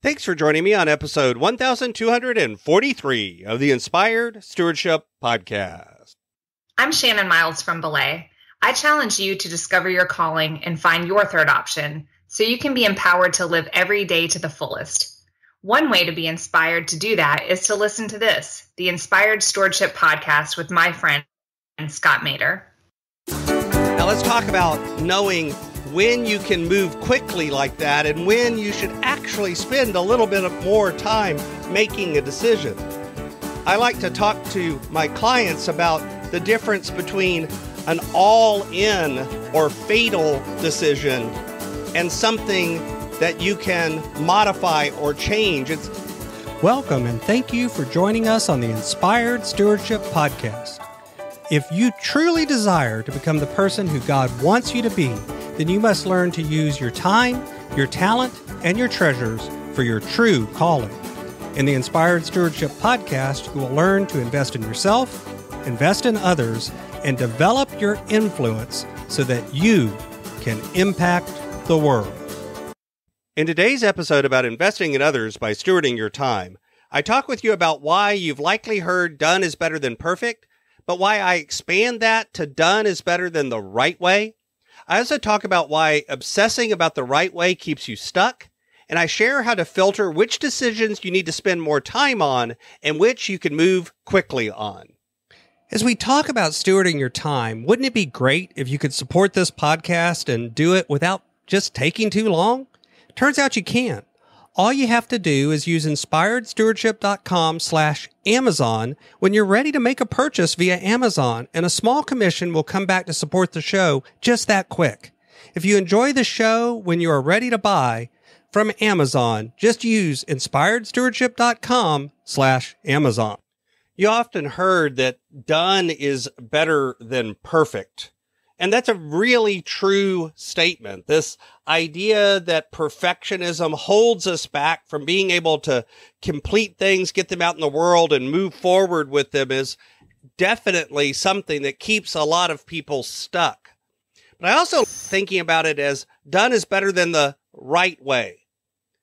Thanks for joining me on episode 1243 of the Inspired Stewardship Podcast. I'm Shannon Miles from Belay. I challenge you to discover your calling and find your third option so you can be empowered to live every day to the fullest. One way to be inspired to do that is to listen to this, the Inspired Stewardship Podcast with my friend, Scott Mater. Now let's talk about knowing when you can move quickly like that and when you should actually spend a little bit more time making a decision. I like to talk to my clients about the difference between an all-in or fatal decision and something that you can modify or change. Welcome and thank you for joining us on the Inspired Stewardship Podcast. If you truly desire to become the person who God wants you to be, then you must learn to use your time, your talent, and your treasures for your true calling. In the Inspired Stewardship Podcast, you will learn to invest in yourself, invest in others, and develop your influence so that you can impact the world. In today's episode about investing in others by stewarding your time, I talk with you about why you've likely heard done is better than perfect, but why I expand that to done is better than the right way. I also talk about why obsessing about the right way keeps you stuck, and I share how to filter which decisions you need to spend more time on and which you can move quickly on. As we talk about stewarding your time, wouldn't it be great if you could support this podcast and do it without just taking too long? Turns out you can't. All you have to do is use inspiredstewardship.com/Amazon when you're ready to make a purchase via Amazon, and a small commission will come back to support the show just that quick. If you enjoy the show when you are ready to buy from Amazon, just use inspiredstewardship.com/Amazon. You often heard that done is better than perfect. And that's a really true statement. This idea that perfectionism holds us back from being able to complete things, get them out in the world, and move forward with them is definitely something that keeps a lot of people stuck. But I also thinking about it as done is better than the right way.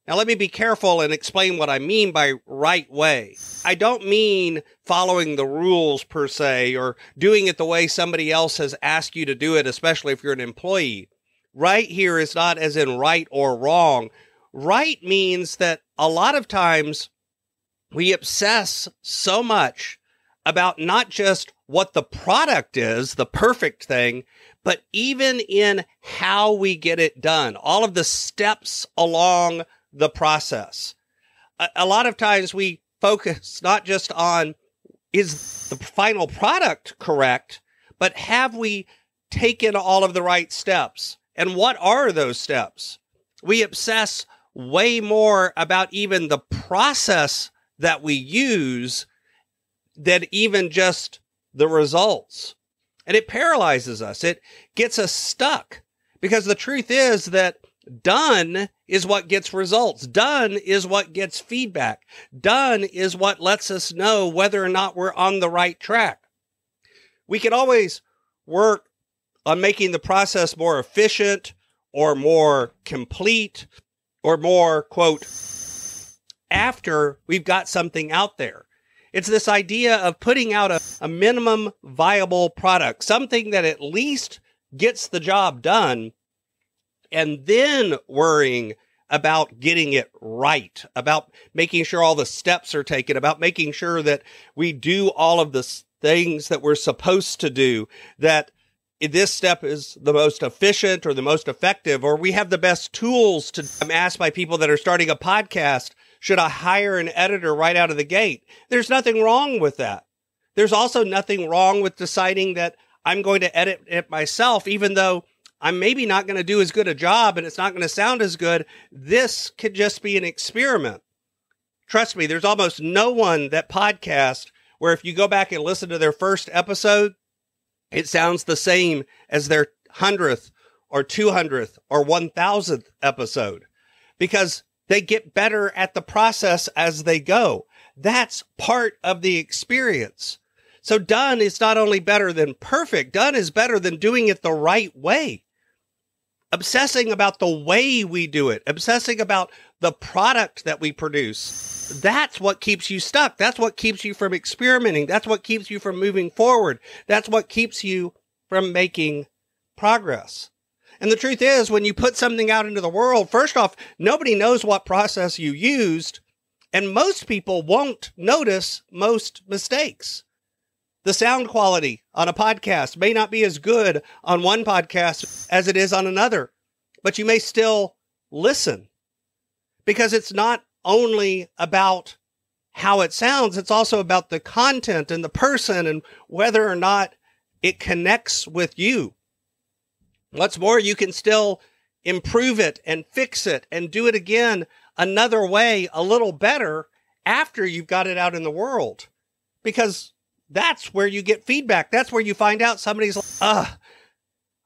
Now, let me be careful and explain what I mean by right way. I don't mean following the rules per se or doing it the way somebody else has asked you to do it, especially if you're an employee. Right here is not as in right or wrong. Right means that a lot of times we obsess so much about not just what the product is, the perfect thing, but even in how we get it done, all of the steps along the process. A lot of times we focus not just on is the final product correct, but have we taken all of the right steps? And what are those steps? We obsess way more about even the process that we use than even just the results. And it paralyzes us. It gets us stuck because the truth is that done is what gets results. Done is what gets feedback. Done is what lets us know whether or not we're on the right track. We can always work on making the process more efficient or more complete or more, quote, after we've got something out there. It's this idea of putting out a minimum viable product, something that at least gets the job done, and then worrying about getting it right, about making sure all the steps are taken, about making sure that we do all of the things that we're supposed to do, that this step is the most efficient or the most effective, or we have the best tools to. I'm asked by people that are starting a podcast, should I hire an editor right out of the gate? There's nothing wrong with that. There's also nothing wrong with deciding that I'm going to edit it myself, even though I'm maybe not going to do as good a job and it's not going to sound as good. This could just be an experiment. Trust me, there's almost no one that podcast where if you go back and listen to their first episode, it sounds the same as their 100th or 200th or 1000th episode, because they get better at the process as they go. That's part of the experience. So done is not only better than perfect, done is better than doing it the right way. Obsessing about the way we do it, obsessing about the product that we produce. That's what keeps you stuck. That's what keeps you from experimenting. That's what keeps you from moving forward. That's what keeps you from making progress. And the truth is, when you put something out into the world, first off, nobody knows what process you used, and most people won't notice most mistakes. The sound quality on a podcast may not be as good on one podcast as it is on another, but you may still listen, because it's not only about how it sounds, it's also about the content and the person and whether or not it connects with you. What's more, you can still improve it and fix it and do it again another way, a little better, after you've got it out in the world, because that's where you get feedback. That's where you find out somebody's like,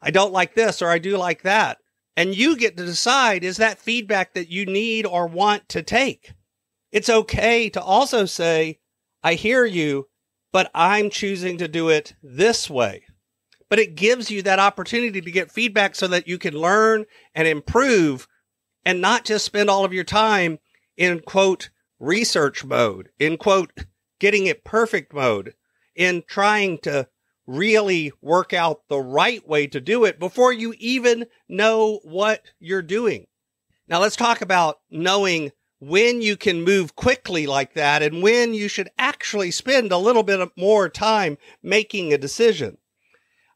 I don't like this, or I do like that. And you get to decide, is that feedback that you need or want to take? It's okay to also say, I hear you, but I'm choosing to do it this way. But it gives you that opportunity to get feedback so that you can learn and improve, and not just spend all of your time in, quote, research mode, in, quote, getting it perfect mode, in trying to really work out the right way to do it before you even know what you're doing. Now let's talk about knowing when you can move quickly like that and when you should actually spend a little bit more time making a decision.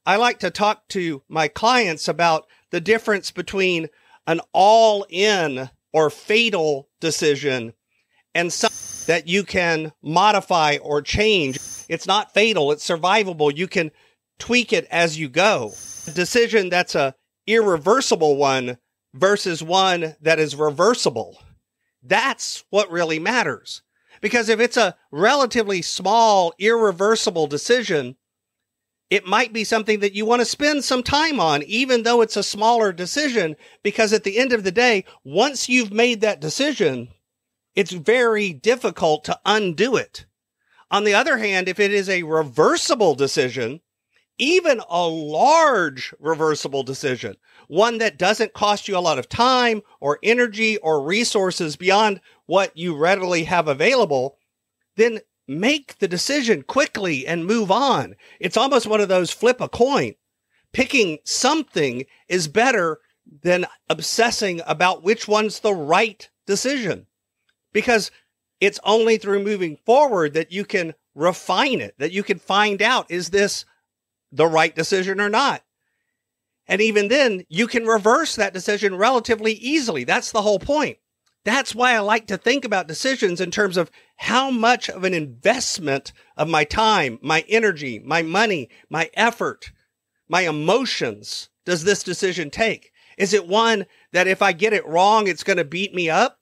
I like to talk to my clients about the difference between an all-in or fatal decision and something that you can modify or change. It's not fatal, it's survivable. You can tweak it as you go. A decision that's a irreversible one versus one that is reversible. That's what really matters. Because if it's a relatively small, irreversible decision, it might be something that you want to spend some time on, even though it's a smaller decision, because at the end of the day, once you've made that decision, it's very difficult to undo it. On the other hand, if it is a reversible decision, even a large reversible decision, one that doesn't cost you a lot of time or energy or resources beyond what you readily have available, then make the decision quickly and move on. It's almost one of those flip a coin. Picking something is better than obsessing about which one's the right decision, because it's only through moving forward that you can refine it, that you can find out, is this the right decision or not? And even then, you can reverse that decision relatively easily. That's the whole point. That's why I like to think about decisions in terms of how much of an investment of my time, my energy, my money, my effort, my emotions does this decision take? Is it one that if I get it wrong, it's going to beat me up?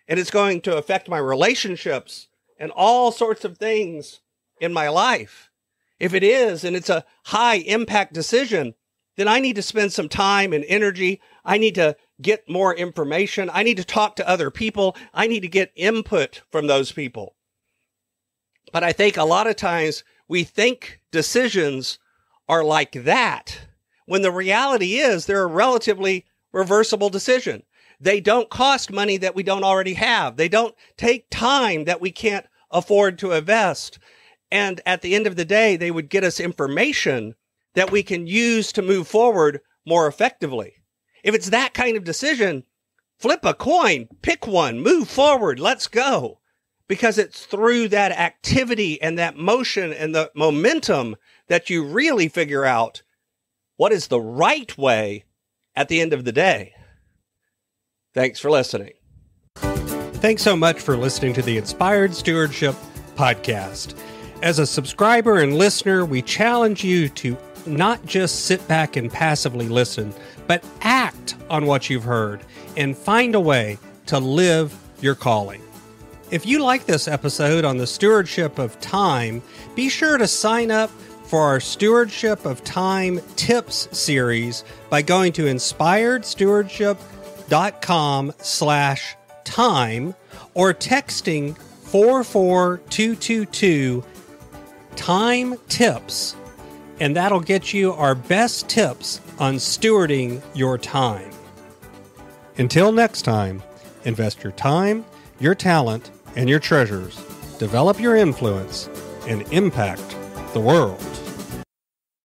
And it's going to affect my relationships and all sorts of things in my life. If it is, and it's a high impact decision, then I need to spend some time and energy. I need to get more information. I need to talk to other people. I need to get input from those people. But I think a lot of times we think decisions are like that, when the reality is they're a relatively reversible decision. They don't cost money that we don't already have. They don't take time that we can't afford to invest. And at the end of the day, they would get us information that we can use to move forward more effectively. If it's that kind of decision, flip a coin, pick one, move forward, let's go. Because it's through that activity and that motion and the momentum that you really figure out what is the right way at the end of the day. Thanks for listening. Thanks so much for listening to the Inspired Stewardship Podcast. As a subscriber and listener, we challenge you to not just sit back and passively listen, but act on what you've heard and find a way to live your calling. If you like this episode on the stewardship of time, be sure to sign up for our Stewardship of Time Tips series by going to inspiredstewardship.com/time or texting 44222 time tips, and that'll get you our best tips on stewarding your time. Until next time, Invest your time, your talent, and your treasures. Develop your influence and impact the world.